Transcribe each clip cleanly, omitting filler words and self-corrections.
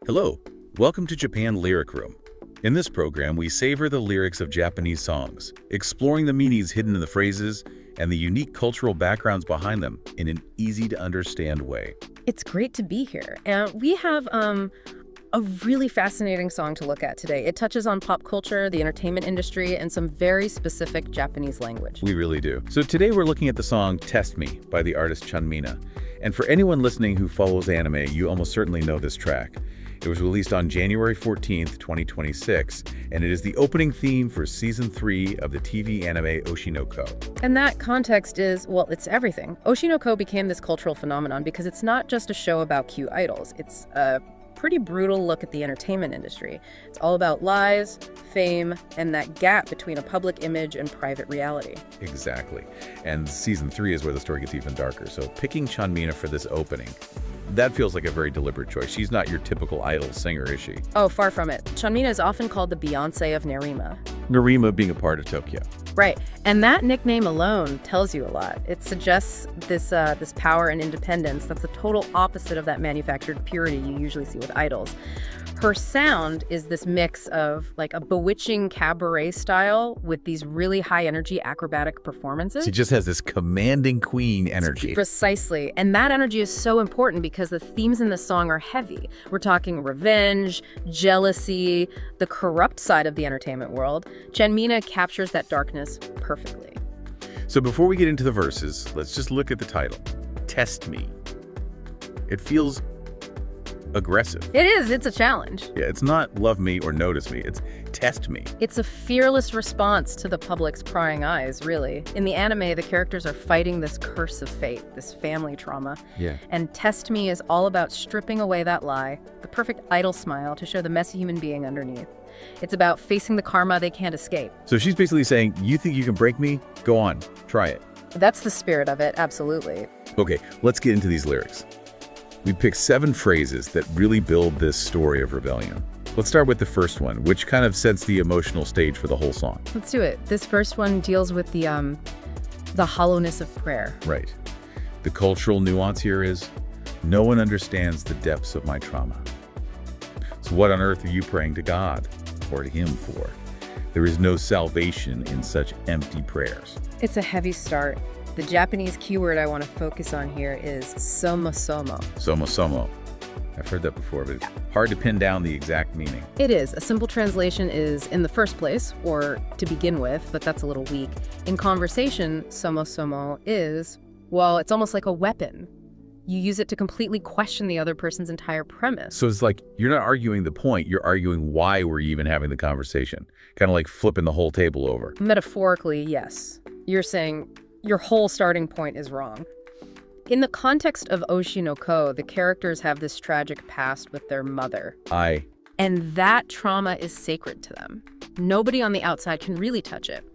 Hello, welcome to Japan Lyric Room. In this program, we savor the lyrics of Japanese songs, exploring the meanings hidden in the phrases and the unique cultural backgrounds behind them in an easy-to-understand way. It's great to be here. And we have a really fascinating song to look at today. It touches on pop culture, the entertainment industry, and some very specific Japanese language. We really do. So today we're looking at the song Test Me by the artist Chanmina. And for anyone listening who follows anime, you almost certainly know this track. It was released on January 14th, 2026, and it is the opening theme for Season 3 of the TV anime Oshi no Ko. And that context is, well, it's everything. Oshi no Ko became this cultural phenomenon because it's not just a show about cute idols. It's a pretty brutal look at the entertainment industry. It's all about lies, fame, and that gap between a public image and private reality. Exactly. And Season 3 is where the story gets even darker. So picking Chanmina for this opening, that feels like a very deliberate choice. She's not your typical idol singer, is she? Oh, far from it. Chanmina is often called the Beyoncé of Nerima. Nerima being a part of Tokyo. Right. And that nickname alone tells you a lot. It suggests this power and independence that's the total opposite of that manufactured purity you usually see with idols. Her sound is this mix of like a bewitching cabaret style with these really high energy acrobatic performances. She just has this commanding queen energy. Precisely. And that energy is so important because the themes in this song are heavy. We're talking revenge, jealousy, the corrupt side of the entertainment world. Chanmina captures that darkness perfectly. So before we get into the verses, let's just look at the title. Test Me. It feels aggressive. It is. It's a challenge. Yeah, it's not love me or notice me. It's test me. It's a fearless response to the public's prying eyes, really. In the anime, the characters are fighting this curse of fate, this family trauma. Yeah. And Test Me is all about stripping away that lie, the perfect idol smile to show the messy human being underneath. It's about facing the karma they can't escape. So she's basically saying, you think you can break me? Go on, try it. That's the spirit of it, absolutely. Okay, let's get into these lyrics. We picked 7 phrases that really build this story of rebellion. Let's start with the first one, which kind of sets the emotional stage for the whole song. Let's do it. This first one deals with the hollowness of prayer. Right. The cultural nuance here is, no one understands the depths of my trauma. So what on earth are you praying to God or to Him for? There is no salvation in such empty prayers. It's a heavy start. The Japanese keyword I want to focus on here is Somosomo. Somosomo. I've heard that before, but it's hard to pin down the exact meaning. It is. A simple translation is in the first place, or to begin with, but that's a little weak. In conversation, Somosomo is, well, it's almost like a weapon. You use it to completely question the other person's entire premise. So it's like, you're not arguing the point, you're arguing why we're even having the conversation. Kind of like flipping the whole table over. Metaphorically, yes. You're saying your whole starting point is wrong. In the context of Oshi no Ko, the characters have this tragic past with their mother. And that trauma is sacred to them. Nobody on the outside can really touch it.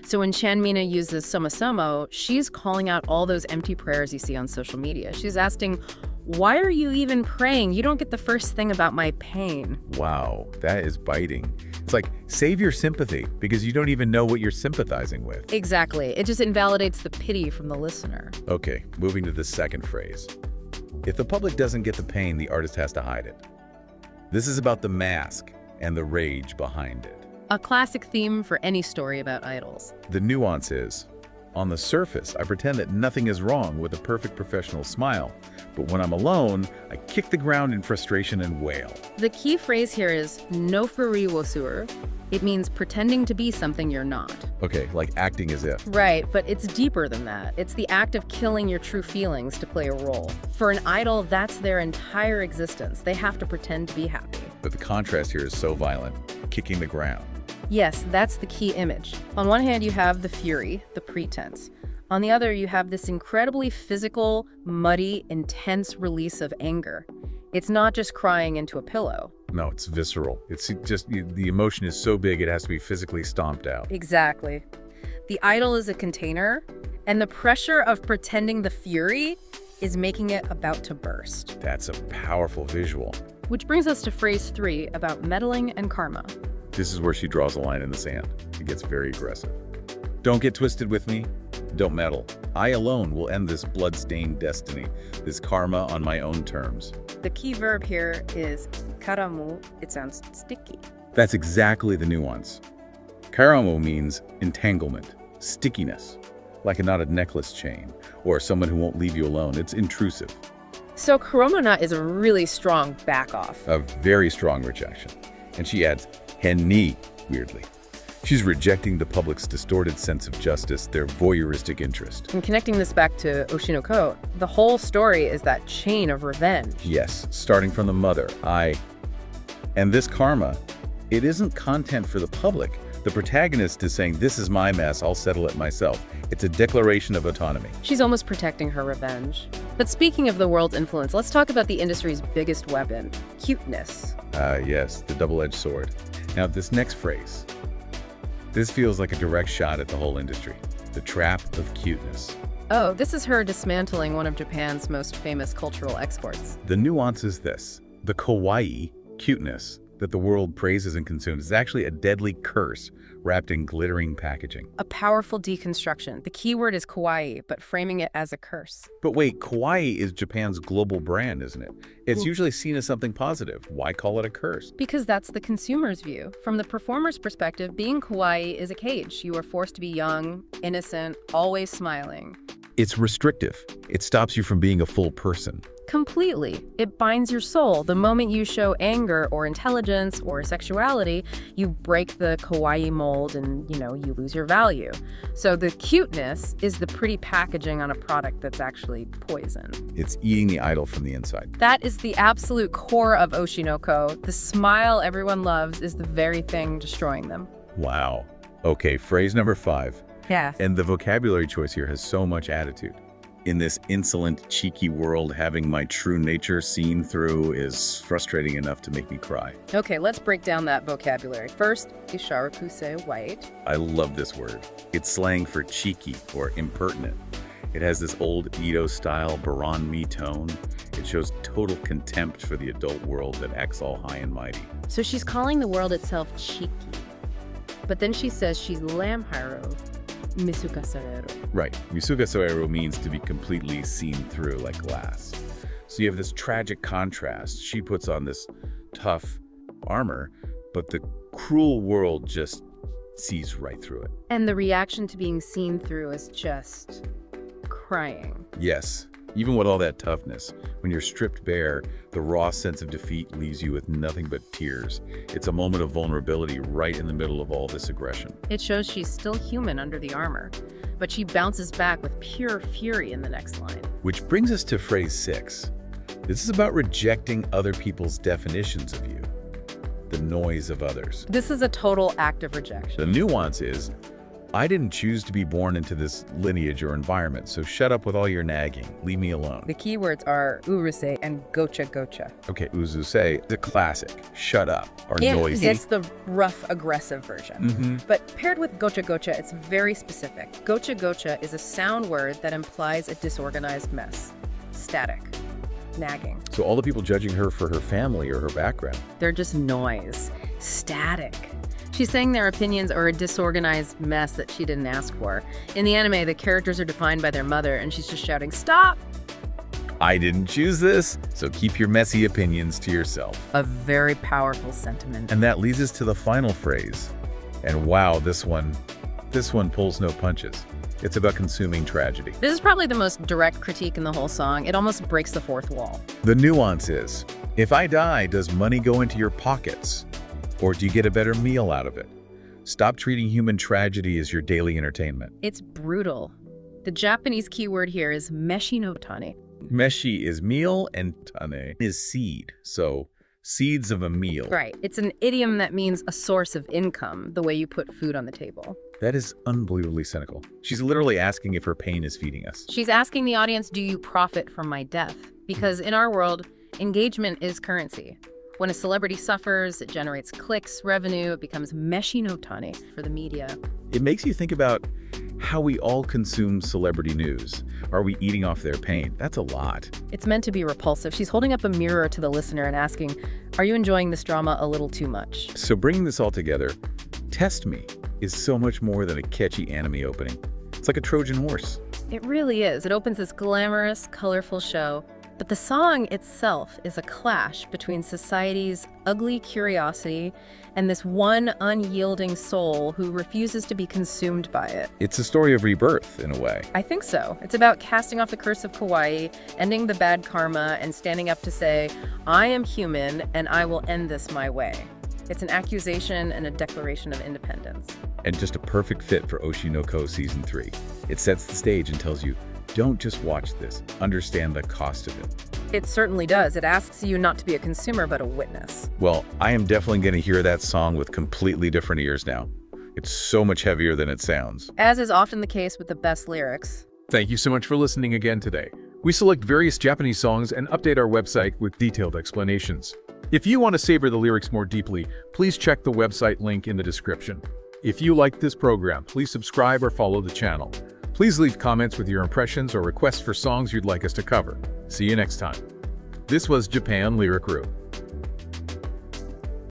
So when Chanmina uses Somosomo, she's calling out all those empty prayers you see on social media. She's asking, why are you even praying? You don't get the first thing about my pain. Wow, that is biting. It's like, save your sympathy because you don't even know what you're sympathizing with. Exactly. It just invalidates the pity from the listener. Okay, moving to the second phrase. If the public doesn't get the pain, the artist has to hide it. This is about the mask and the rage behind it. A classic theme for any story about idols. The nuance is, on the surface, I pretend that nothing is wrong with a perfect professional smile, but when I'm alone, I kick the ground in frustration and wail. The key phrase here is no furi wo suru. It means pretending to be something you're not. Okay, like acting as if. Right, but it's deeper than that. It's the act of killing your true feelings to play a role. For an idol, that's their entire existence. They have to pretend to be happy. But the contrast here is so violent, kicking the ground. Yes, that's the key image. On one hand, you have the fury, the pretense. On the other, you have this incredibly physical, muddy, intense release of anger. It's not just crying into a pillow. No, it's visceral. It's just, the emotion is so big it has to be physically stomped out. Exactly. The idol is a container, and the pressure of pretending the fury is making it about to burst. That's a powerful visual. Which brings us to phrase 3 about meddling and karma. This is where she draws a line in the sand. It gets very aggressive. Don't get twisted with me. Don't meddle. I alone will end this blood-stained destiny, this karma on my own terms. The key verb here is karamu. It sounds sticky. That's exactly the nuance. Karamu means entanglement, stickiness, like a knotted necklace chain, or someone who won't leave you alone. It's intrusive. So karomona is a really strong back-off. A very strong rejection. And she adds henni, weirdly. She's rejecting the public's distorted sense of justice, their voyeuristic interest. And connecting this back to Oshi no Ko, the whole story is that chain of revenge. Yes, starting from the mother, And this karma, it isn't content for the public. The protagonist is saying, this is my mess, I'll settle it myself. It's a declaration of autonomy. She's almost protecting her revenge. But speaking of the world's influence, let's talk about the industry's biggest weapon, cuteness. Yes, the double-edged sword. Now, this next phrase, this feels like a direct shot at the whole industry. The trap of cuteness. Oh, this is her dismantling one of Japan's most famous cultural exports. The nuance is this. The kawaii, cuteness, that the world praises and consumes is actually a deadly curse wrapped in glittering packaging. A powerful deconstruction. The key word is kawaii, but framing it as a curse. But wait, kawaii is Japan's global brand, isn't it? It's usually seen as something positive. Why call it a curse? Because that's the consumer's view. From the performer's perspective, being kawaii is a cage. You are forced to be young, innocent, always smiling. It's restrictive. It stops you from being a full person. Completely. It binds your soul. The moment you show anger or intelligence or sexuality, you break the kawaii mold and, you lose your value. So the cuteness is the pretty packaging on a product that's actually poison. It's eating the idol from the inside. That is the absolute core of Oshi no Ko. The smile everyone loves is the very thing destroying them. Wow. Okay, phrase number 5. Yeah. And the vocabulary choice here has so much attitude. In this insolent, cheeky world, having my true nature seen through is frustrating enough to make me cry. Okay, let's break down that vocabulary. First is Sharekusee white. I love this word. It's slang for cheeky or impertinent. It has this old Edo-style baron me tone. It shows total contempt for the adult world that acts all high and mighty. So she's calling the world itself cheeky. But then she says she's lamhiro. Misuka Soreru. Right. Misuka Soreru means to be completely seen through like glass. So you have this tragic contrast. She puts on this tough armor, but the cruel world just sees right through it. And the reaction to being seen through is just crying. Yes. Even with all that toughness, when you're stripped bare, the raw sense of defeat leaves you with nothing but tears. It's a moment of vulnerability right in the middle of all this aggression. It shows she's still human under the armor, but she bounces back with pure fury in the next line. Which brings us to phrase 6. This is about rejecting other people's definitions of you, the noise of others. This is a total act of rejection. The nuance is, I didn't choose to be born into this lineage or environment, so shut up with all your nagging. Leave me alone. The keywords are urusee and gocha. Okay, urusee, the classic. Shut up, or noisy. It's the rough, aggressive version. But paired with gocha, it's very specific. Gocha is a sound word that implies a disorganized mess. Static. Nagging. So all the people judging her for her family or her background. They're just noise. Static. She's saying their opinions are a disorganized mess that she didn't ask for. In the anime, the characters are defined by their mother, and she's just shouting, "Stop!" I didn't choose this, so keep your messy opinions to yourself. A very powerful sentiment. And that leads us to the final phrase. And wow, this one pulls no punches. It's about consuming tragedy. This is probably the most direct critique in the whole song. It almost breaks the fourth wall. The nuance is, if I die, does money go into your pockets? Or do you get a better meal out of it? Stop treating human tragedy as your daily entertainment. It's brutal. The Japanese keyword here is meshi no tane. Meshi is meal and tane is seed. So seeds of a meal. Right. It's an idiom that means a source of income, the way you put food on the table. That is unbelievably cynical. She's literally asking if her pain is feeding us. She's asking the audience, do you profit from my death? Because in our world, engagement is currency. When a celebrity suffers, it generates clicks, revenue, it becomes meshi no tane for the media. It makes you think about how we all consume celebrity news. Are we eating off their pain? That's a lot. It's meant to be repulsive. She's holding up a mirror to the listener and asking, are you enjoying this drama a little too much? So bringing this all together, Test Me is so much more than a catchy anime opening. It's like a Trojan horse. It really is. It opens this glamorous, colorful show, But the song itself is a clash between society's ugly curiosity and this one unyielding soul who refuses to be consumed by it. It's a story of rebirth, in a way. I think so. It's about casting off the curse of kawaii, ending the bad karma, and standing up to say, I am human and I will end this my way. It's an accusation and a declaration of independence. And just a perfect fit for Oshi no Ko Season 3. It sets the stage and tells you, don't just watch this, understand the cost of it. It certainly does. It asks you not to be a consumer, but a witness. Well, I am definitely going to hear that song with completely different ears now. It's so much heavier than it sounds. As is often the case with the best lyrics. Thank you so much for listening again today. We select various Japanese songs and update our website with detailed explanations. If you want to savor the lyrics more deeply, please check the website link in the description. If you liked this program, please subscribe or follow the channel. Please leave comments with your impressions or requests for songs you'd like us to cover. See you next time. This was Japan Lyric Crew.